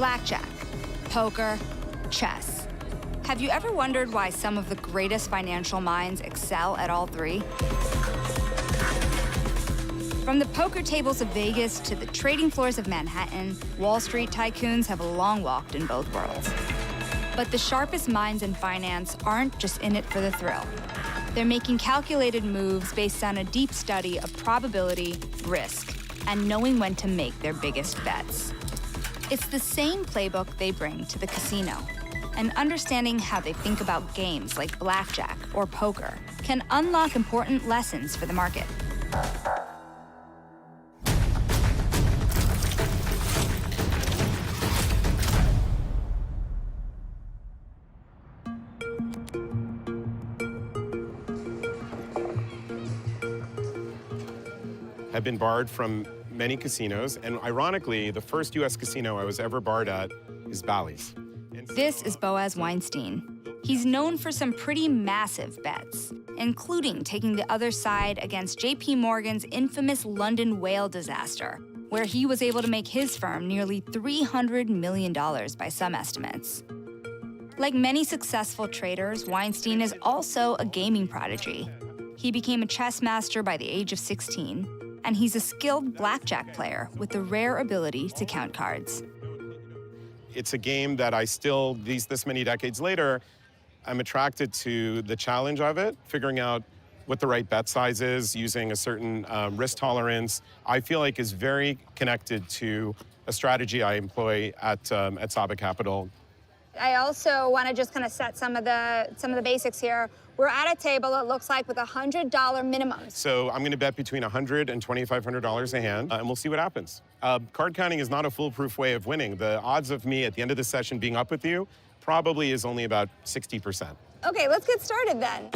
Blackjack, poker, chess. Have you ever wondered why some of the greatest financial minds excel at all three? From the poker tables of Vegas to the trading floors of Manhattan, Wall Street tycoons have long walked in both worlds. But the sharpest minds in finance aren't just in it for the thrill. They're making calculated moves based on a deep study of probability, risk, and knowing when to make their biggest bets. It's the same playbook they bring to the casino. And understanding how they think about games like blackjack or poker can unlock important lessons for the market. I've been barred from many casinos, and ironically, the first U.S. casino I was ever barred at is Bally's. This is Boaz Weinstein. He's known for some pretty massive bets, including taking the other side against J.P. Morgan's infamous London whale disaster, where he was able to make his firm nearly $300 million by some estimates. Like many successful traders, Weinstein is also a gaming prodigy. He became a chess master by the age of 16, and he's a skilled blackjack player with the rare ability to count cards. It's a game that I still, this many decades later, I'm attracted to the challenge of it, figuring out what the right bet size is, using a certain risk tolerance. I feel like is very connected to a strategy I employ at Saba Capital. I also want to just kind of set some of the basics here. We're at a table, it looks like, with $100 minimum. So I'm going to bet between $100 and $2,500 a hand, and we'll see what happens. Card counting is not a foolproof way of winning. The odds of me at the end of the session being up with you probably is only about 60%. Okay, let's get started then.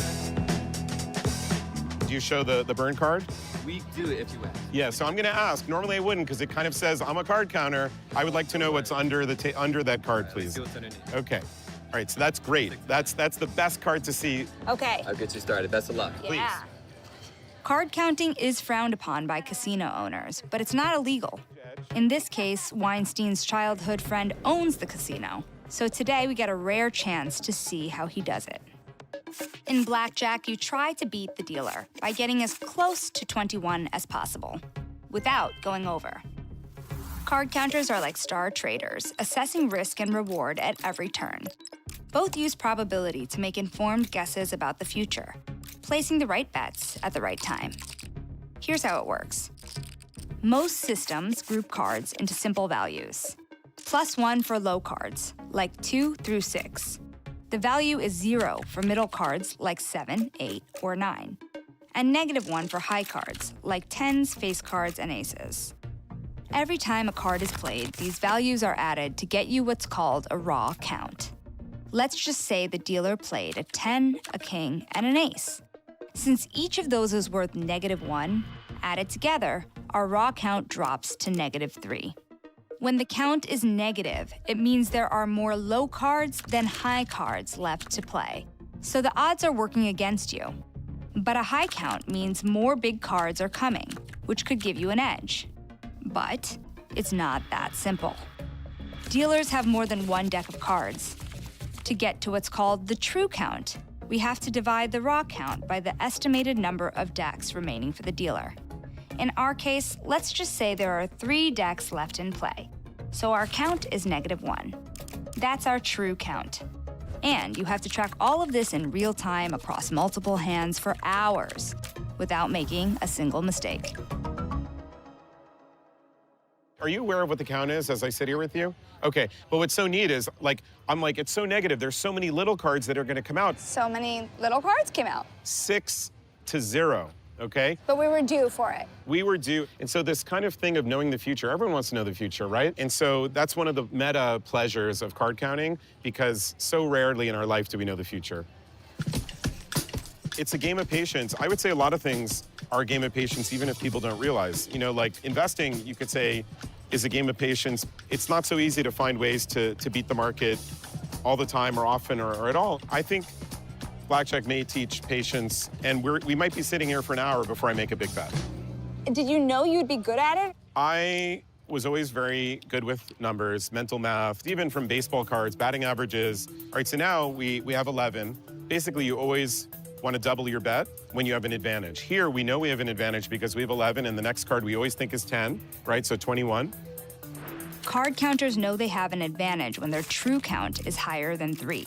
Do you show the burn card? We do if you ask. Yeah, so I'm going to ask. Normally I wouldn't because it kind of says I'm a card counter. I would like to know what's under that card, please. Let's see what's underneath. Okay. All right, so that's great. That's the best card to see. Okay. I'll get you started. Best of luck. Yeah. Card counting is frowned upon by casino owners, but it's not illegal. In this case, Weinstein's childhood friend owns the casino, so today we get a rare chance to see how he does it. In blackjack, you try to beat the dealer by getting as close to 21 as possible, without going over. Card counters are like star traders, assessing risk and reward at every turn. Both use probability to make informed guesses about the future, placing the right bets at the right time. Here's how it works. Most systems group cards into simple values. +1 for low cards, like 2 through 6. The value is 0 for middle cards, like 7, 8, or 9. And -1 for high cards, like 10s, face cards, and aces. Every time a card is played, these values are added to get you what's called a raw count. Let's just say the dealer played a 10, a king, and an ace. Since each of those is worth -1, added together, our raw count drops to -3. When the count is negative, it means there are more low cards than high cards left to play. So the odds are working against you. But a high count means more big cards are coming, which could give you an edge. But it's not that simple. Dealers have more than one deck of cards. To get to what's called the true count, we have to divide the raw count by the estimated number of decks remaining for the dealer. In our case, let's just say there are 3 decks left in play. So our count is -1. That's our true count. And you have to track all of this in real time across multiple hands for hours without making a single mistake. Are you aware of what the count is as I sit here with you? Okay, but what's so neat is, it's so negative. There's so many little cards that are going to come out. So many little cards came out. 6 to 0, okay? But we were due for it. We were due. And so this kind of thing of knowing the future, everyone wants to know the future, right? And so that's one of the meta pleasures of card counting, because so rarely in our life do we know the future. It's a game of patience. I would say a lot of things are a game of patience, even if people don't realize. You know, like investing, you could say, is a game of patience. It's not so easy to find ways to beat the market all the time or often or at all. I think blackjack may teach patience, and we might be sitting here for an hour before I make a big bet. Did you know you'd be good at it? I was always very good with numbers, mental math, even from baseball cards, batting averages. All right, so now we have 11. Basically, you always want to double your bet when you have an advantage. Here, we know we have an advantage because we have 11, and the next card we always think is 10, right? So 21. Card counters know they have an advantage when their true count is higher than 3.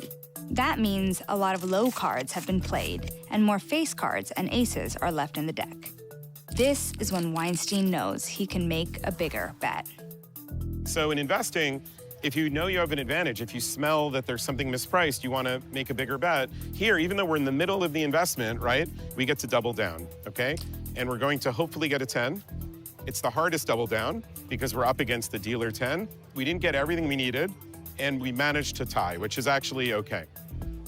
That means a lot of low cards have been played, and more face cards and aces are left in the deck. This is when Weinstein knows he can make a bigger bet. So in investing, if you know you have an advantage, if you smell that there's something mispriced, you want to make a bigger bet. Here, even though we're in the middle of the investment, right, we get to double down, okay? And we're going to hopefully get a 10. It's the hardest double down because we're up against the dealer 10. We didn't get everything we needed, and we managed to tie, which is actually okay.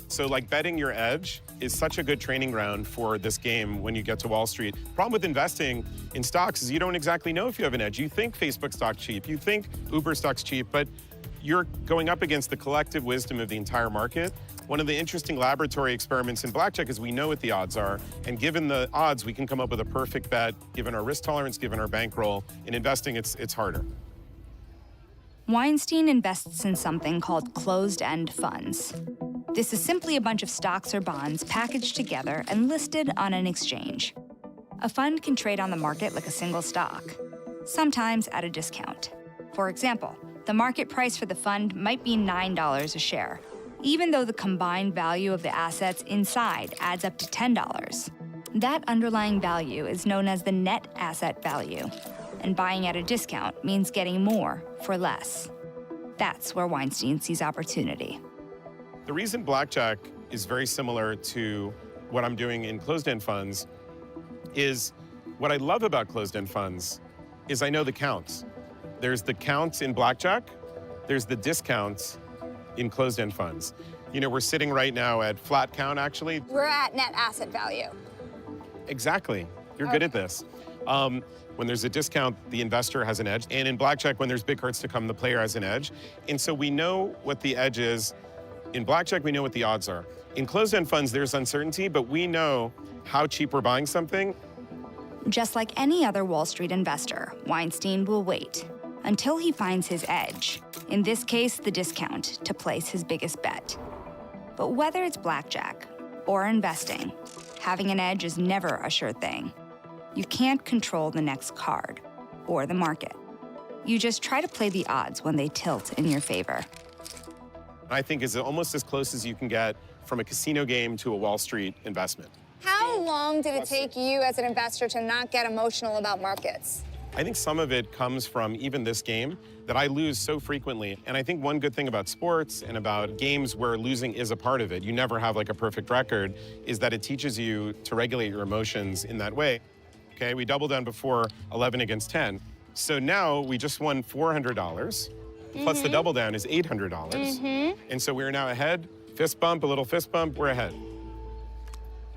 So like betting your edge is such a good training ground for this game when you get to Wall Street. Problem with investing in stocks is you don't exactly know if you have an edge. You think Facebook stock's cheap, you think Uber stock's cheap, but you're going up against the collective wisdom of the entire market. One of the interesting laboratory experiments in Blackjack is we know what the odds are, and given the odds, we can come up with a perfect bet, given our risk tolerance, given our bankroll. In investing, it's harder. Weinstein invests in something called closed-end funds. This is simply a bunch of stocks or bonds packaged together and listed on an exchange. A fund can trade on the market like a single stock, sometimes at a discount. For example, the market price for the fund might be $9 a share, even though the combined value of the assets inside adds up to $10. That underlying value is known as the net asset value, and buying at a discount means getting more for less. That's where Weinstein sees opportunity. The reason Blackjack is very similar to what I'm doing in closed-end funds is what I love about closed-end funds is I know the counts. There's the counts in Blackjack, there's the discounts in closed-end funds. You know, we're sitting right now at flat count, actually. We're at net asset value. Exactly. You're good at this. When there's a discount, the investor has an edge. And in Blackjack, when there's big cards to come, the player has an edge. And so we know what the edge is. In Blackjack, we know what the odds are. In closed-end funds, there's uncertainty, but we know how cheap we're buying something. Just like any other Wall Street investor, Weinstein will wait until he finds his edge, in this case, the discount, to place his biggest bet. But whether it's Blackjack or investing, having an edge is never a sure thing. You can't control the next card or the market. You just try to play the odds when they tilt in your favor. I think is almost as close as you can get from a casino game to a Wall Street investment. How long did it take you as an investor to not get emotional about markets? I think some of it comes from even this game that I lose so frequently. And I think one good thing about sports and about games where losing is a part of it, you never have like a perfect record, is that it teaches you to regulate your emotions in that way. Okay, we doubled down before 11 against 10. So now we just won $400. Plus the double down is $800. And so we're now ahead. Fist bump, a little fist bump, we're ahead.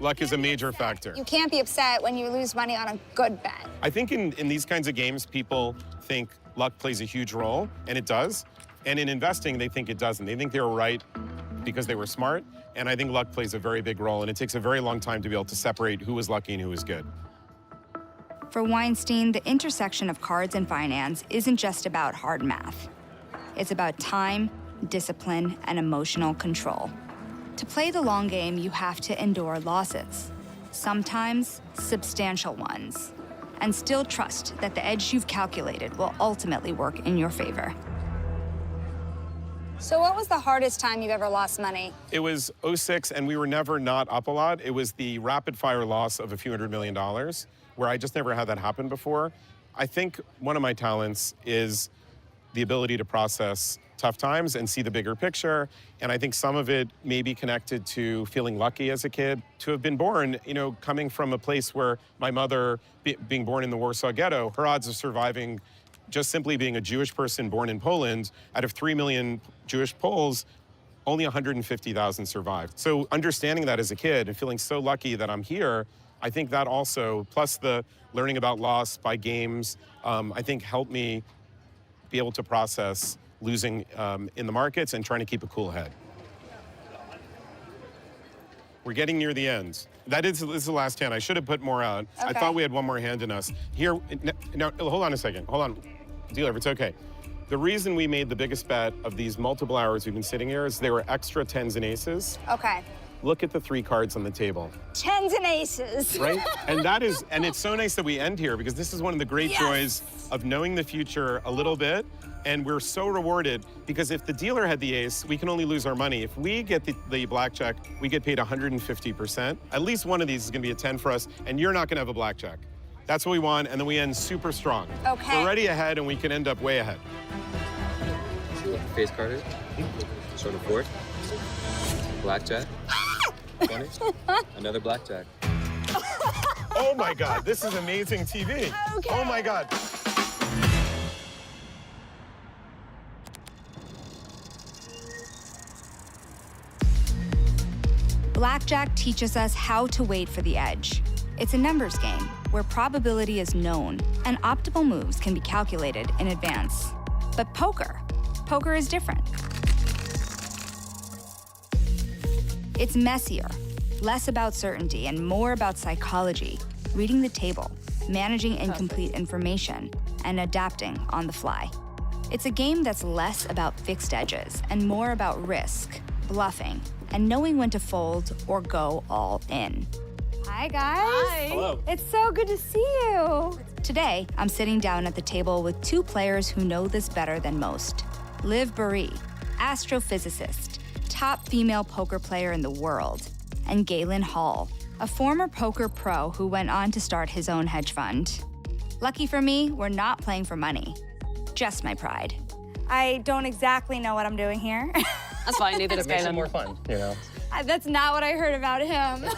Luck is a major factor. You can't be upset when you lose money on a good bet. I think in these kinds of games, people think luck plays a huge role, and it does. And in investing, they think it doesn't. They think they were right because they were smart, and I think luck plays a very big role, and it takes a very long time to be able to separate who was lucky and who was good. For Weinstein, the intersection of cards and finance isn't just about hard math. It's about time, discipline, and emotional control. To play the long game, you have to endure losses, sometimes substantial ones, and still trust that the edge you've calculated will ultimately work in your favor. So what was the hardest time you've ever lost money? It was '06, and we were never not up a lot. It was the rapid-fire loss of a few $100 million, where I just never had that happen before. I think one of my talents is the ability to process tough times and see the bigger picture. And I think some of it may be connected to feeling lucky as a kid. To have been born, you know, coming from a place where my mother, being born in the Warsaw Ghetto, her odds of surviving just simply being a Jewish person born in Poland, out of 3 million Jewish Poles, only 150,000 survived. So understanding that as a kid and feeling so lucky that I'm here, I think that also, plus the learning about loss by games, I think helped me be able to process losing in the markets and trying to keep a cool head. We're getting near the end. This is the last hand. I should have put more out. Okay. I thought we had one more hand in us. Here, no, hold on a second. Hold on. Dealer, if it's okay. The reason we made the biggest bet of these multiple hours we've been sitting here is they were extra tens and aces. Okay. Look at the 3 cards on the table. Tens and aces. Right? And it's so nice that we end here because this is one of the great joys of knowing the future a little bit. And we're so rewarded because if the dealer had the ace, we can only lose our money. If we get the blackjack, we get paid 150%. At least one of these is gonna be a 10 for us, and you're not gonna have a blackjack. That's what we want, and then we end super strong. Okay. We're already ahead, and we can end up way ahead. See what the face card is? Show the 4. Blackjack. 20. Another blackjack. Oh my God, this is amazing TV. Okay. Oh my God. Blackjack teaches us how to wait for the edge. It's a numbers game where probability is known and optimal moves can be calculated in advance. But poker is different. It's messier, less about certainty and more about psychology, reading the table, managing incomplete information, and adapting on the fly. It's a game that's less about fixed edges and more about risk, bluffing, and knowing when to fold or go all in. Hi, guys. Hi. Hello. It's so good to see you. Today, I'm sitting down at the table with 2 players who know this better than most. Liv Boeree, astrophysicist, top female poker player in the world, and Galen Hall, a former poker pro who went on to start his own hedge fund. Lucky for me, we're not playing for money, just my pride. I don't exactly know what I'm doing here. That's fine, neither does It makes it Galen. more fun, you know? That's not what I heard about him.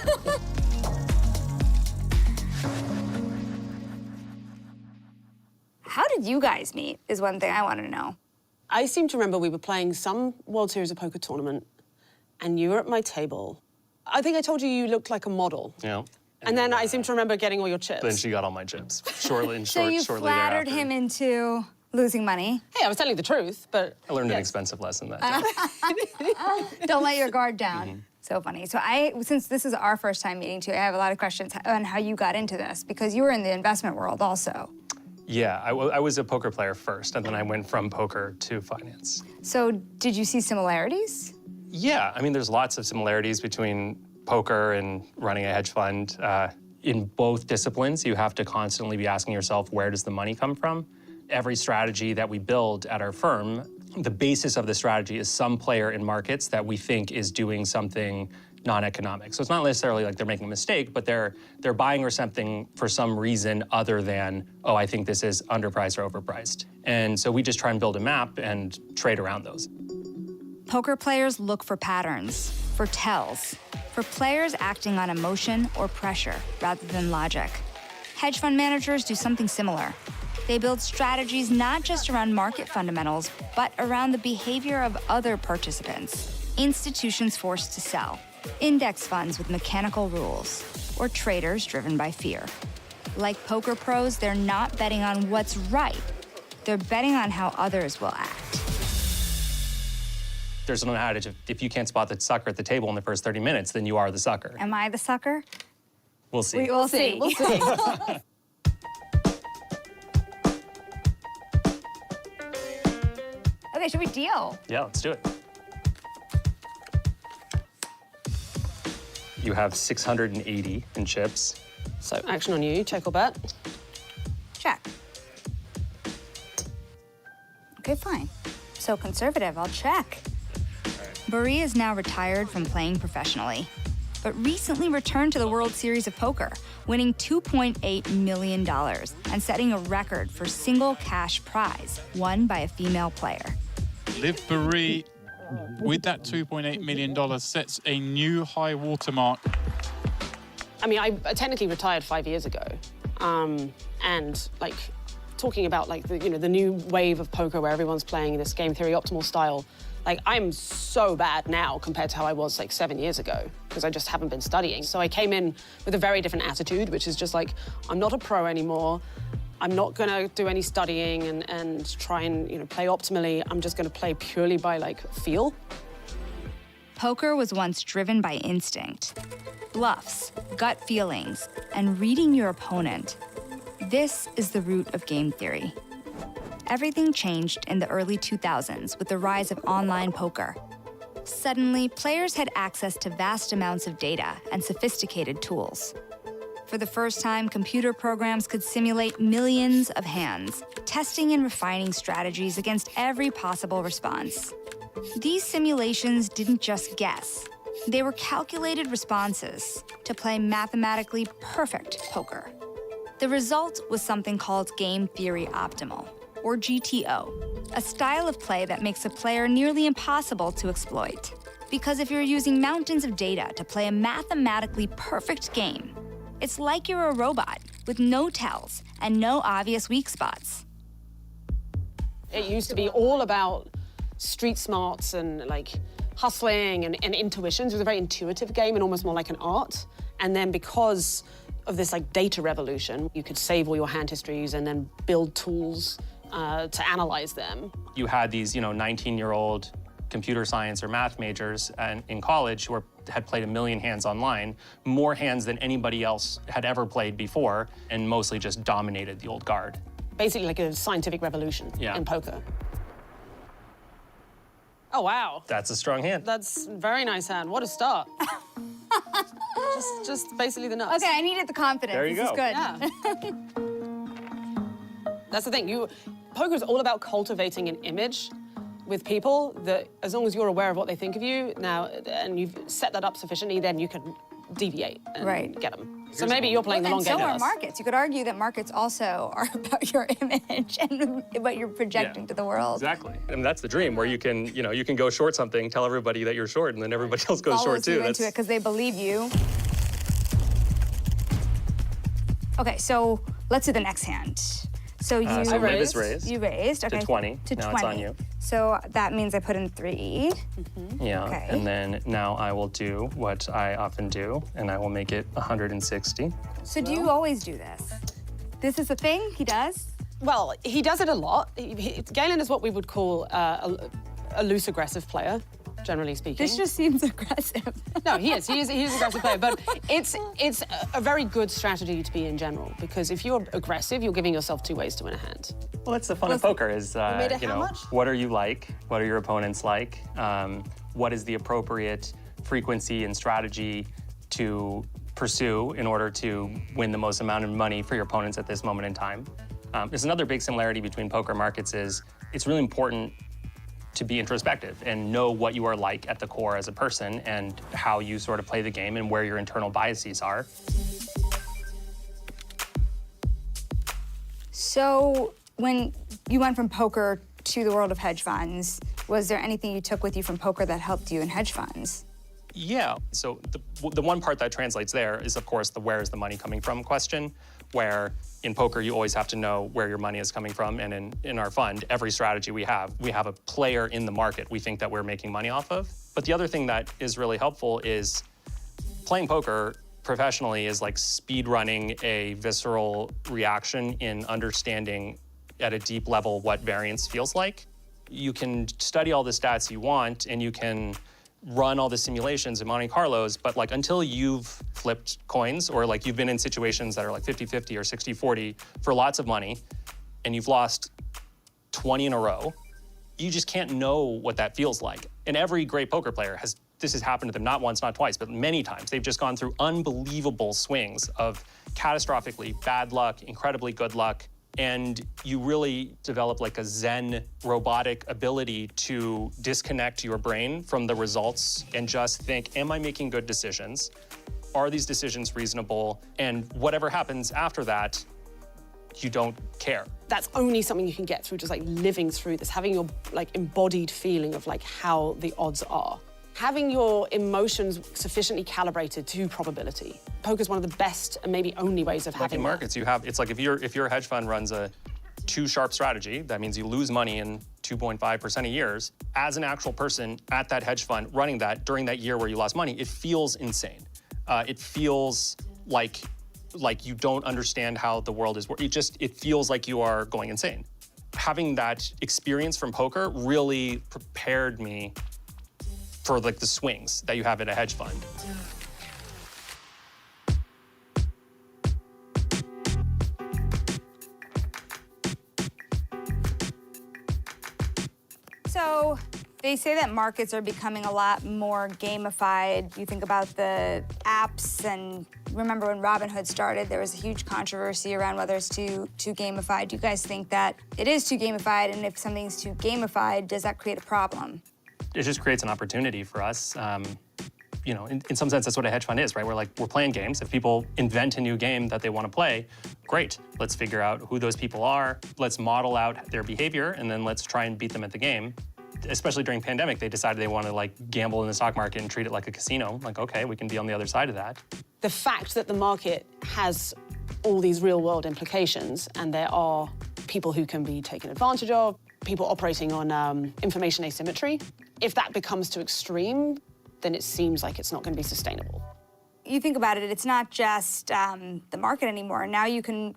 How did you guys meet is one thing I want to know. I seem to remember we were playing some World Series of Poker tournament, and you were at my table. I think I told you you looked like a model. Yeah. And then I seem to remember getting all your chips. Then she got all my chips. Shortly So you shortly flattered thereafter. him into losing money. Hey, I was telling you the truth, but I learned an yes. expensive lesson that day. Don't let your guard down. So funny. So since this is our first time meeting too, I have a lot of questions on how you got into this because you were in the investment world also. Yeah, I was a poker player first, and then I went from poker to finance. So did you see similarities? Yeah, I mean, there's lots of similarities between poker and running a hedge fund. In both disciplines, you have to constantly be asking yourself, where does the money come from? Every strategy that we build at our firm, the basis of the strategy is some player in markets that we think is doing something non-economic. So it's not necessarily like they're making a mistake, but they're buying or something for some reason other than, oh, I think this is underpriced or overpriced. And so we just try and build a map and trade around those. Poker players look for patterns, for tells, for players acting on emotion or pressure rather than logic. Hedge fund managers do something similar. They build strategies not just around market fundamentals, but around the behavior of other participants, institutions forced to sell, index funds with mechanical rules, or traders driven by fear. Like poker pros, they're not betting on what's right. They're betting on how others will act. There's an adage, if you can't spot the sucker at the table in the first 30 minutes, then you are the sucker. Am I the sucker? We'll see. We'll see. We'll see. Okay, should we deal? Yeah, let's do it. You have 680 in chips. So action on you, check or bet. Check. Okay, fine. So conservative, I'll check. Boeree is now retired from playing professionally, but recently returned to the World Series of Poker, winning $2.8 million and setting a record for single cash prize won by a female player. Liv Boeree, with that $2.8 million, sets a new high watermark. I mean, I technically retired 5 years ago, and like talking about like the new wave of poker where everyone's playing this game theory optimal style. Like, I'm so bad now compared to how I was like 7 years ago because I just haven't been studying. So I came in with a very different attitude, which is just like, I'm not a pro anymore. I'm not gonna do any studying and try and play optimally. I'm just gonna play purely by like feel. Poker was once driven by instinct, bluffs, gut feelings, and reading your opponent. This is the root of game theory. everything changed in the early 2000s with the rise of online poker. Suddenly, players had access to vast amounts of data and sophisticated tools. For the first time, computer programs could simulate millions of hands, testing and refining strategies against every possible response. These simulations didn't just guess. They were calculated responses to play mathematically perfect poker. The result was something called game theory optimal, or GTO, a style of play that makes a player nearly impossible to exploit. Because if you're using mountains of data to play a mathematically perfect game, it's like you're a robot with no tells and no obvious weak spots. It used to be all about street smarts and like hustling and intuitions. It was a very intuitive game and almost more like an art. And then because of this like data revolution, you could save all your hand histories and then build tools to analyze them. You had these, 19-year-old computer science or math majors in college who had played 1 million hands online, more hands than anybody else had ever played before, and mostly just dominated the old guard. Basically like a scientific revolution in poker. Oh, wow. That's a strong hand. That's a very nice hand. What a start. just basically the nuts. Okay, I needed the confidence. There you this go. is good. Yeah. That's the thing. Poker is all about cultivating an image with people that, as long as you're aware of what they think of you now, and you've set that up sufficiently, then you can deviate and get them. So maybe you're playing the long game. And so are markets. You could argue that markets also are about your image and what you're projecting to the world. Exactly. And that's the dream, where you can, you can go short something, tell everybody that you're short, and then everybody else goes short too. Into it because they believe you. Okay, so let's do the next hand. So you so Liv is raised. You raised, okay. To 20. To now 20. It's on you. So that means I put in 3. Yeah, Okay. and then now I will do what I often do, and I will make it 160. So do you always do this? This is a thing he does? Well, he does it a lot. Galen is what we would call a loose aggressive player, generally speaking. This just seems aggressive. No, he is. He is an aggressive player, but it's a very good strategy to be in general, because if you're aggressive, you're giving yourself 2 ways to win a hand. Well, that's the fun of poker is, made it how much? what are you like? What are your opponents like? What is the appropriate frequency and strategy to pursue in order to win the most amount of money for your opponents at this moment in time? There's another big similarity between poker markets is it's really important to be introspective and know what you are like at the core as a person and how you sort of play the game and where your internal biases are. So when you went from poker to the world of hedge funds, was there anything you took with you from poker that helped you in hedge funds? Yeah, so the one part that translates there is, of course, the where is the money coming from question, where in poker you always have to know where your money is coming from, and in our fund, every strategy we have a player in the market we think that we're making money off of. But the other thing that is really helpful is playing poker professionally is like speed running a visceral reaction in understanding at a deep level what variance feels like. You can study all the stats you want, and you can run all the simulations in Monte Carlos, but like until you've flipped coins or like you've been in situations that are like 50-50 or 60-40 for lots of money and you've lost 20 in a row, you just can't know what that feels like. And every great poker player this has happened to them not once, not twice, but many times. They've just gone through unbelievable swings of catastrophically bad luck, incredibly good luck, and you really develop like a Zen robotic ability to disconnect your brain from the results and just think, am I making good decisions? Are these decisions reasonable? And whatever happens after that, you don't care. That's only something you can get through just like living through this, having your like embodied feeling of like how the odds are. Having your emotions sufficiently calibrated to probability. Poker is one of the best and maybe only ways of having in markets, it's like if your hedge fund runs a too sharp strategy, that means you lose money in 2.5% of years. As an actual person at that hedge fund running that during that year where you lost money, it feels insane. It feels like you don't understand how the world is working. It feels like you are going insane. Having that experience from poker really prepared me for like the swings that you have in a hedge fund. So they say that markets are becoming a lot more gamified. You think about the apps, and remember when Robinhood started, there was a huge controversy around whether it's too gamified. Do you guys think that it is too gamified? And if something's too gamified, does that create a problem? It just creates an opportunity for us. You know, in some sense, that's what a hedge fund is, right? We're playing games. If people invent a new game that they want to play, great. Let's figure out who those people are. Let's model out their behavior, and then let's try and beat them at the game. Especially during pandemic, they decided they want to gamble in the stock market and treat it like a casino. Okay, we can be on the other side of that. The fact that the market has all these real-world implications, and there are people who can be taken advantage of, people operating on information asymmetry, if that becomes too extreme, then it seems like it's not going to be sustainable. You think about it, it's not just the market anymore. Now you can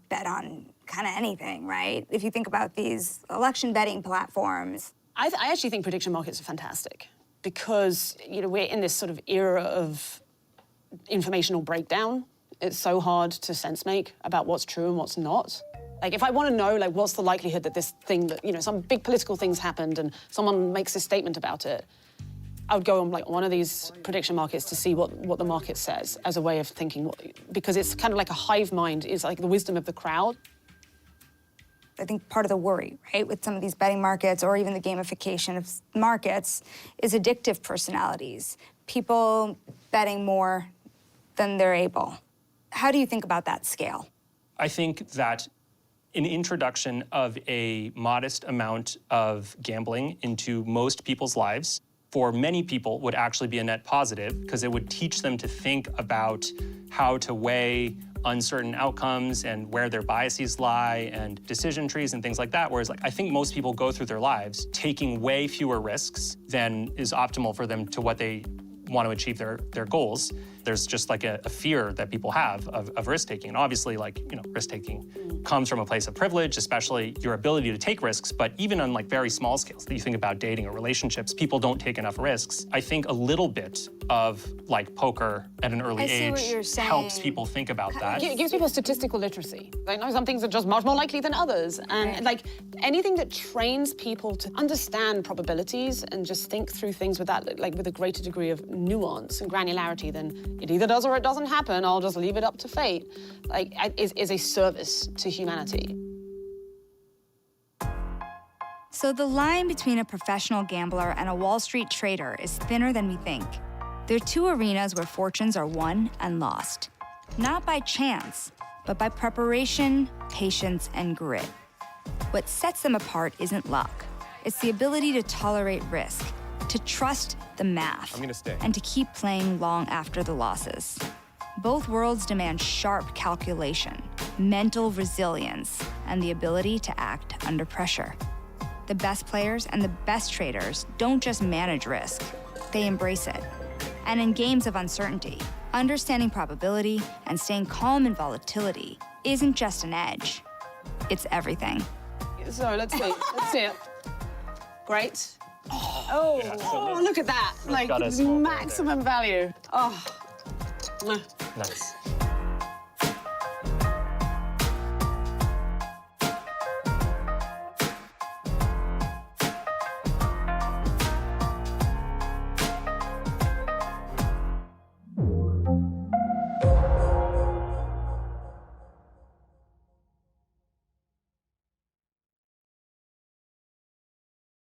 bet on kind of anything, right? If you think about these election betting platforms. I actually think prediction markets are fantastic because, you know, we're in this sort of era of informational breakdown. It's so hard to sense make about what's true and what's not. If I want to know, what's the likelihood that this thing that, you know, some big political things happened and someone makes a statement about it, I would go on one of these prediction markets to see what the market says as a way of thinking, because it's kind of like a hive mind. It's like the wisdom of the crowd. I think part of the worry, right, with some of these betting markets or even the gamification of markets is addictive personalities, people betting more than they're able. How do you think about that scale? I think that an introduction of a modest amount of gambling into most people's lives for many people would actually be a net positive because it would teach them to think about how to weigh uncertain outcomes and where their biases lie and decision trees and things like that. Whereas I think most people go through their lives taking way fewer risks than is optimal for them to what they want to achieve their goals. There's just a fear that people have of risk-taking. And obviously, risk-taking comes from a place of privilege, especially your ability to take risks. But even on very small scales, that you think about dating or relationships, people don't take enough risks. I think a little bit of poker at an early age helps people think about that. It gives people statistical literacy. They know some things are just much more likely than others. And anything that trains people to understand probabilities and just think through things with that, with a greater degree of nuance and granularity than it either does or it doesn't happen, I'll just leave it up to fate, is a service to humanity. So the line between a professional gambler and a Wall Street trader is thinner than we think. They're two arenas where fortunes are won and lost. Not by chance, but by preparation, patience, and grit. What sets them apart isn't luck. It's the ability to tolerate risk, to trust the math, I'm gonna stay. and to keep playing long after the losses. Both worlds demand sharp calculation, mental resilience, and the ability to act under pressure. The best players and the best traders don't just manage risk, they embrace it. And in games of uncertainty, understanding probability and staying calm in volatility isn't just an edge, it's everything. So let's see. Let's see it. Great. Oh, look at that. Got a small Maximum value. Oh. Nice.